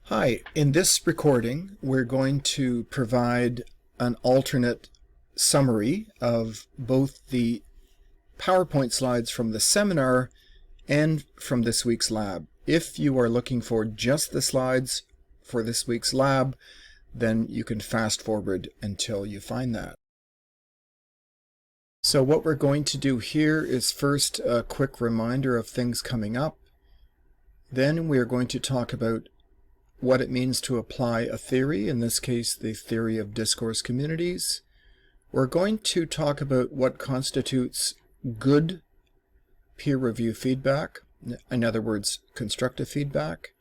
Hi, in this recording we're going to provide an alternate summary of both the PowerPoint slides from the seminar and from this week's lab. If you are looking for just the slides for this week's lab, then you can fast forward until you find that. So what we're going to do here is first a quick reminder of things coming up. Then we're going to talk about what it means to apply a theory, in this case the theory of discourse communities. We're going to talk about what constitutes good peer review feedback, in other words constructive feedback,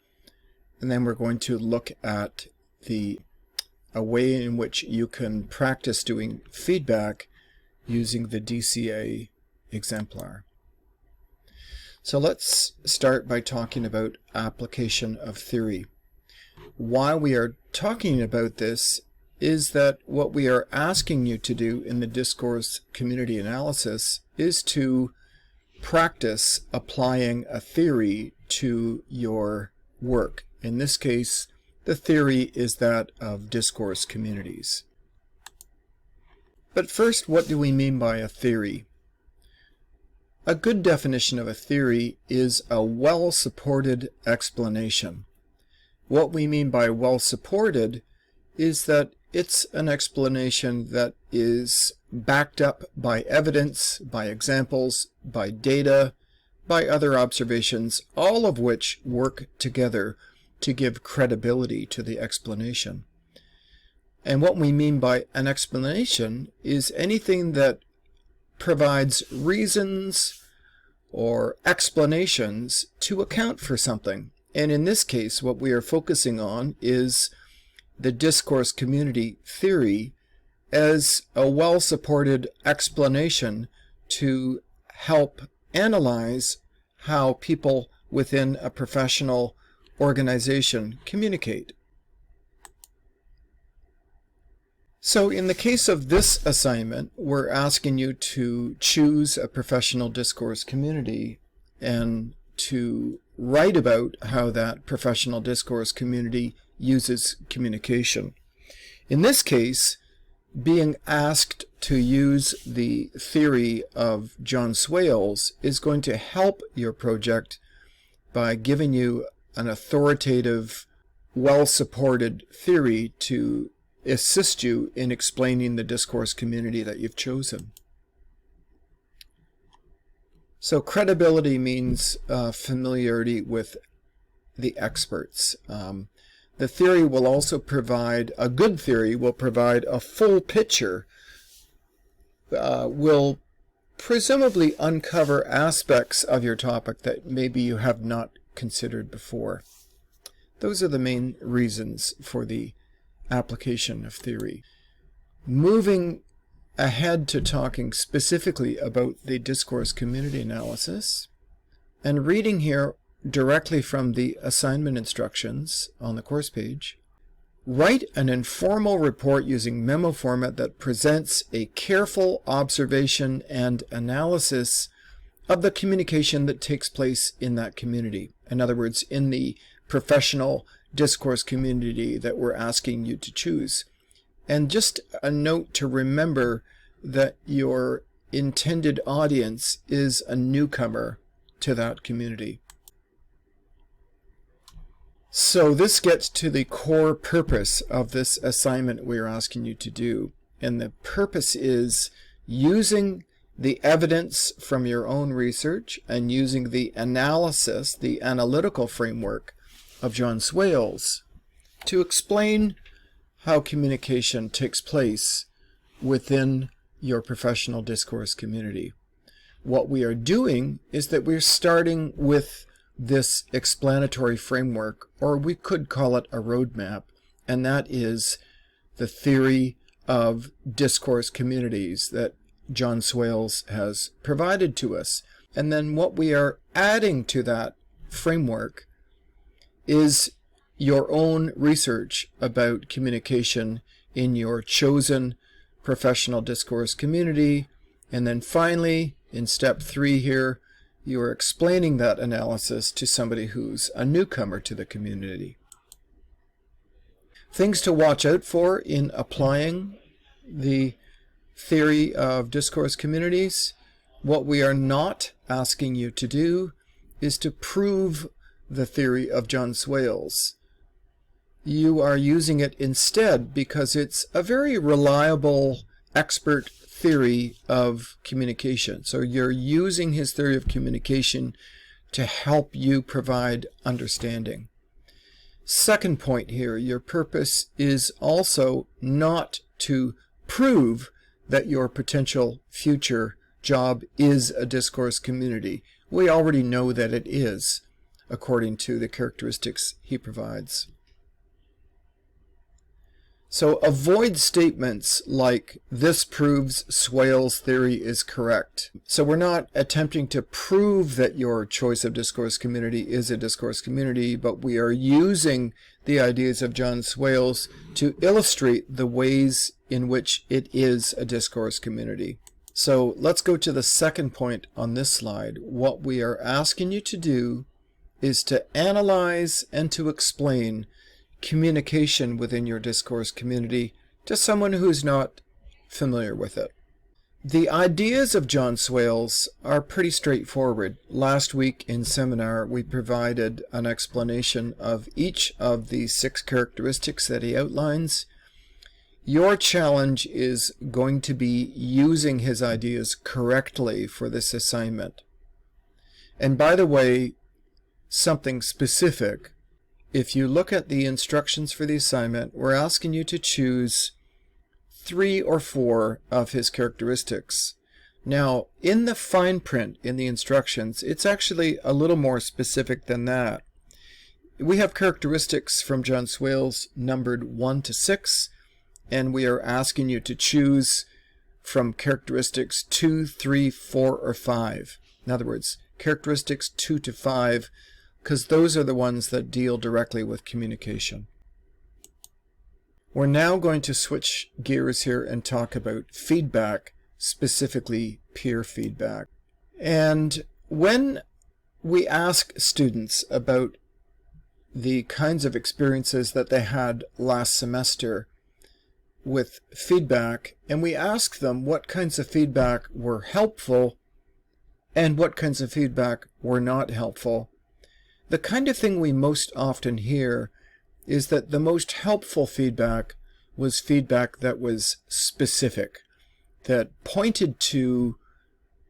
and then we're going to look at a way in which you can practice doing feedback using the DCA exemplar. So let's start by talking about application of theory. Why we are talking about this is that what we are asking you to do in the discourse community analysis is to practice applying a theory to your work. In this case, the theory is that of discourse communities. But first, what do we mean by a theory? A good definition of a theory is a well-supported explanation. What we mean by well-supported is that it's an explanation that is backed up by evidence, by examples, by data, by other observations, all of which work together to give credibility to the explanation. And what we mean by an explanation is anything that provides reasons or explanations to account for something. And in this case, what we are focusing on is the discourse community theory as a well-supported explanation to help analyze how people within a professional organization communicate. So in the case of this assignment, we're asking you to choose a professional discourse community and to write about how that professional discourse community uses communication. In this case, being asked to use the theory of John Swales is going to help your project by giving you an authoritative, well-supported theory to assist you in explaining the discourse community that you've chosen. So credibility means familiarity with the experts. The theory will also provide, a good theory will provide a full picture, will presumably uncover aspects of your topic that maybe you have not considered before. Those are the main reasons for the application of theory. Moving ahead to talking specifically about the discourse community analysis, and reading here directly from the assignment instructions on the course page, write an informal report using memo format that presents a careful observation and analysis of the communication that takes place in that community. In other words, in the professional discourse community that we're asking you to choose. And just a note to remember that your intended audience is a newcomer to that community. So this gets to the core purpose of this assignment we're asking you to do. And the purpose is using the evidence from your own research and using the analysis, the analytical framework of John Swales to explain how communication takes place within your professional discourse community. What we are doing is that we're starting with this explanatory framework, or we could call it a roadmap, and that is the theory of discourse communities that John Swales has provided to us. And then what we are adding to that framework is your own research about communication in your chosen professional discourse community. And then finally, in step 3 here, you are explaining that analysis to somebody who's a newcomer to the community. Things to watch out for in applying the theory of discourse communities. What we are not asking you to do is to prove the theory of John Swales. You are using it instead because it's a very reliable expert theory of communication. So you're using his theory of communication to help you provide understanding. Second point here, your purpose is also not to prove that your potential future job is a discourse community. We already know that it is, according to the characteristics he provides. So avoid statements like, this proves Swales' theory is correct. So we're not attempting to prove that your choice of discourse community is a discourse community, but we are using the ideas of John Swales to illustrate the ways in which it is a discourse community. So let's go to the second point on this slide. What we are asking you to do is to analyze and to explain communication within your discourse community to someone who's not familiar with it. The ideas of John Swales are pretty straightforward. Last week in seminar we provided an explanation of each of the 6 characteristics that he outlines. Your challenge is going to be using his ideas correctly for this assignment. And by the way, something specific. If you look at the instructions for the assignment, we're asking you to choose 3 or 4 of his characteristics. Now, in the fine print in the instructions, it's actually a little more specific than that. We have characteristics from John Swales numbered 1 to 6, and we are asking you to choose from characteristics 2, 3, 4, or 5. In other words, characteristics 2 to 5, because those are the ones that deal directly with communication. We're now going to switch gears here and talk about feedback, specifically peer feedback. And when we ask students about the kinds of experiences that they had last semester with feedback, and we ask them what kinds of feedback were helpful and what kinds of feedback were not helpful, the kind of thing we most often hear is that the most helpful feedback was feedback that was specific, that pointed to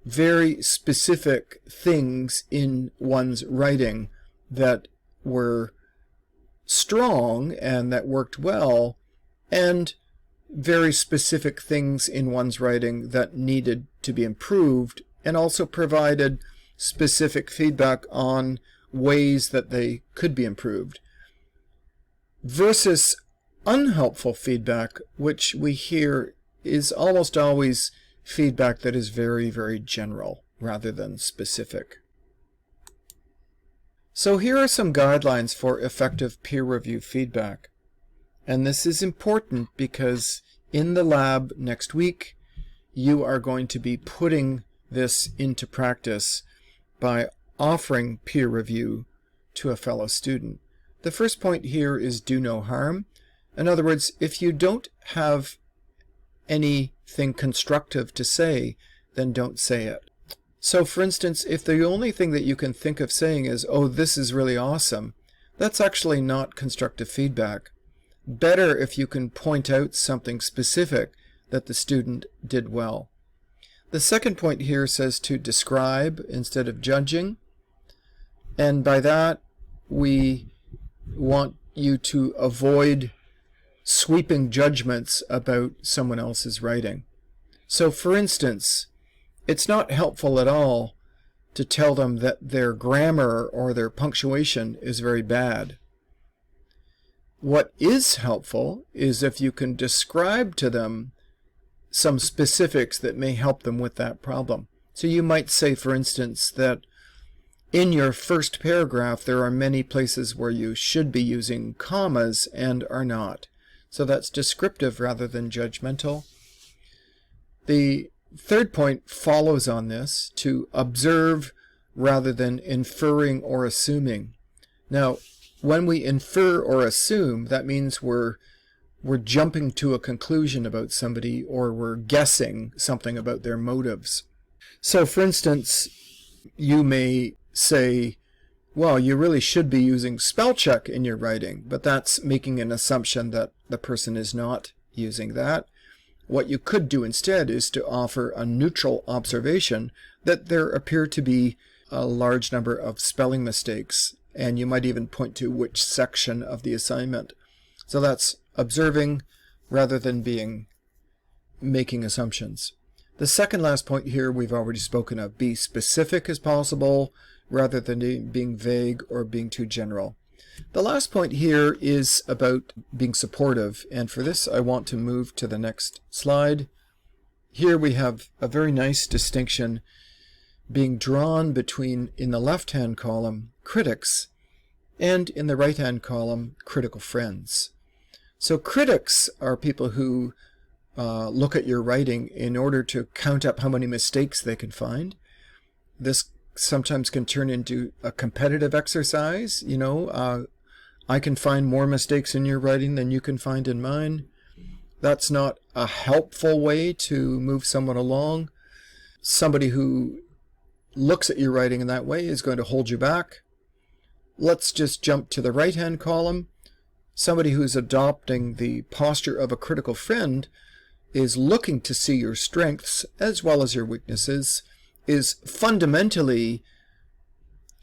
very specific things in one's writing that were strong and that worked well, and very specific things in one's writing that needed to be improved, and also provided specific feedback on ways that they could be improved, versus unhelpful feedback, which we hear is almost always feedback that is very, very general rather than specific. So here are some guidelines for effective peer review feedback. And this is important because in the lab next week, you are going to be putting this into practice by offering peer review to a fellow student. The first point here is do no harm. In other words, if you don't have anything constructive to say, then don't say it. So for instance, if the only thing that you can think of saying is, oh, this is really awesome, that's actually not constructive feedback. Better if you can point out something specific that the student did well. The second point here says to describe instead of judging. And by that, we want you to avoid sweeping judgments about someone else's writing. So for instance, it's not helpful at all to tell them that their grammar or their punctuation is very bad. What is helpful is if you can describe to them some specifics that may help them with that problem. So you might say, for instance, that in your first paragraph there are many places where you should be using commas and are not. So that's descriptive rather than judgmental. The third point follows on this, to observe rather than inferring or assuming. Now, when we infer or assume, that means we're jumping to a conclusion about somebody, or we're guessing something about their motives. So for instance, you may say, well, you really should be using spell check in your writing, but that's making an assumption that the person is not using that. What you could do instead is to offer a neutral observation that there appear to be a large number of spelling mistakes, and you might even point to which section of the assignment. So that's observing rather than making assumptions. The second last point here we've already spoken of. Be specific as possible rather than being vague or being too general. The last point here is about being supportive, and for this I want to move to the next slide. Here we have a very nice distinction being drawn between, in the left-hand column, critics, and in the right-hand column, critical friends. So critics are people who look at your writing in order to count up how many mistakes they can find. This sometimes can turn into a competitive exercise. You know, I can find more mistakes in your writing than you can find in mine. That's not a helpful way to move someone along. Somebody who looks at your writing in that way is going to hold you back. Let's just jump to the right-hand column. Somebody who's adopting the posture of a critical friend is looking to see your strengths as well as your weaknesses, is fundamentally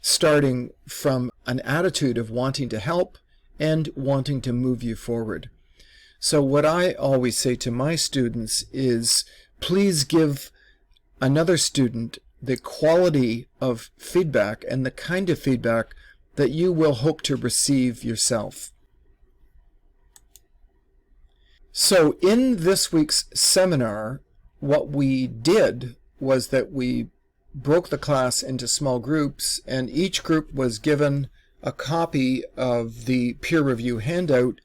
starting from an attitude of wanting to help and wanting to move you forward. So what I always say to my students is, please give another student the quality of feedback and the kind of feedback that you will hope to receive yourself. So in this week's seminar, what we did was that we broke the class into small groups, and each group was given a copy of the peer review handout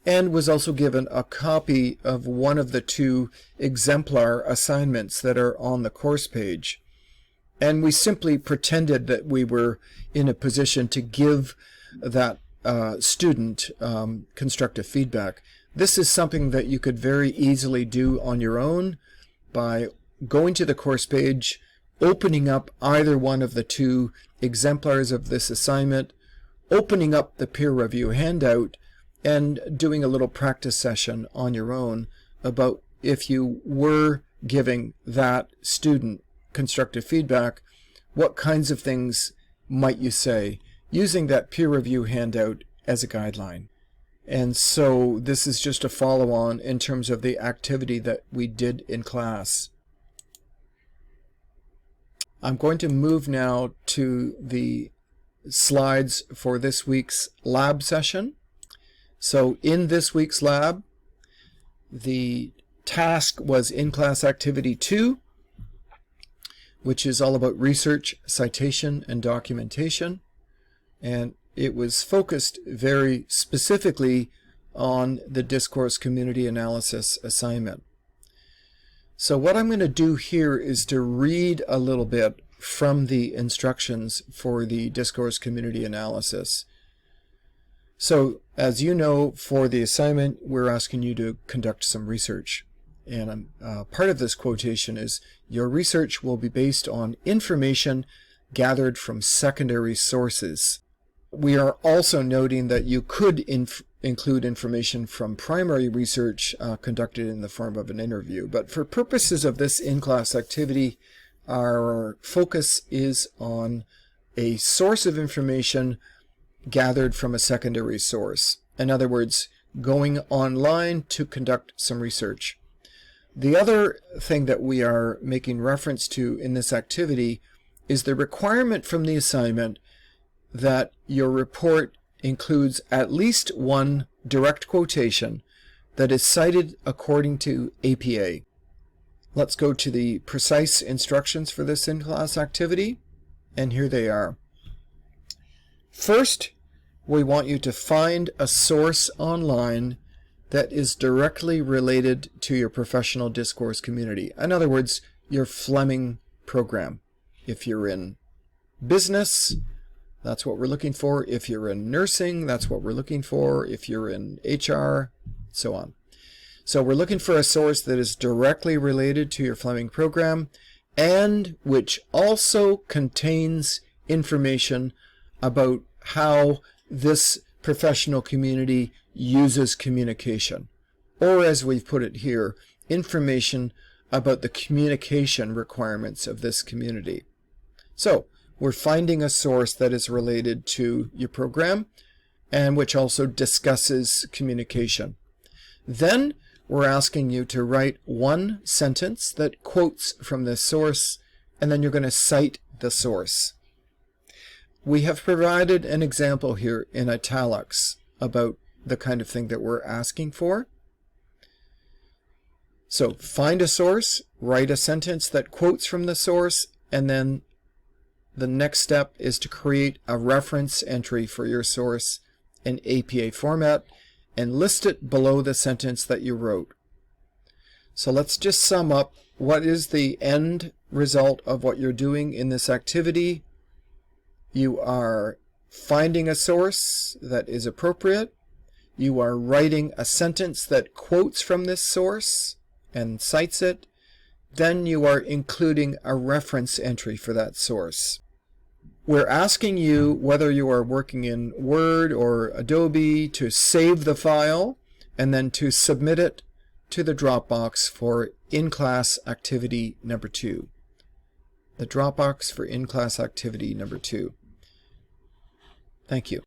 and was also given a copy of one of the 2 exemplar assignments that are on the course page. And we simply pretended that we were in a position to give that student constructive feedback. This is something that you could very easily do on your own by going to the course page, opening up either one of the 2 exemplars of this assignment, opening up the peer review handout, and doing a little practice session on your own about if you were giving that student constructive feedback, what kinds of things might you say, using that peer review handout as a guideline. And so this is just a follow-on in terms of the activity that we did in class. I'm going to move now to the slides for this week's lab session. So in this week's lab, the task was in-class activity 2, which is all about research, citation, and documentation. And it was focused very specifically on the discourse community analysis assignment. So what I'm going to do here is to read a little bit from the instructions for the discourse community analysis. So as you know, for the assignment, we're asking you to conduct some research. And part of this quotation is, your research will be based on information gathered from secondary sources. We are also noting that you could include information from primary research conducted in the form of an interview. But for purposes of this in-class activity, our focus is on a source of information gathered from a secondary source. In other words, going online to conduct some research. The other thing that we are making reference to in this activity is the requirement from the assignment that your report includes at least one direct quotation that is cited according to APA. Let's go to the precise instructions for this in-class activity, and here they are. First, we want you to find a source online that is directly related to your professional discourse community. In other words, your Fleming program. If you're in business, that's what we're looking for. If you're in nursing, that's what we're looking for. If you're in HR, so on. So we're looking for a source that is directly related to your Fleming program and which also contains information about how this professional community uses communication. Or as we've put it here, information about the communication requirements of this community. So we're finding a source that is related to your program and which also discusses communication. Then we're asking you to write one sentence that quotes from this source, and then you're going to cite the source. We have provided an example here in italics about the kind of thing that we're asking for. So find a source, write a sentence that quotes from the source, and then the next step is to create a reference entry for your source in APA format and list it below the sentence that you wrote. So let's just sum up what is the end result of what you're doing in this activity. You are finding a source that is appropriate. You are writing a sentence that quotes from this source and cites it. Then you are including a reference entry for that source. We're asking you, whether you are working in Word or Adobe, to save the file and then to submit it to the Dropbox for in-class activity number 2. The Dropbox for in-class activity number 2. Thank you.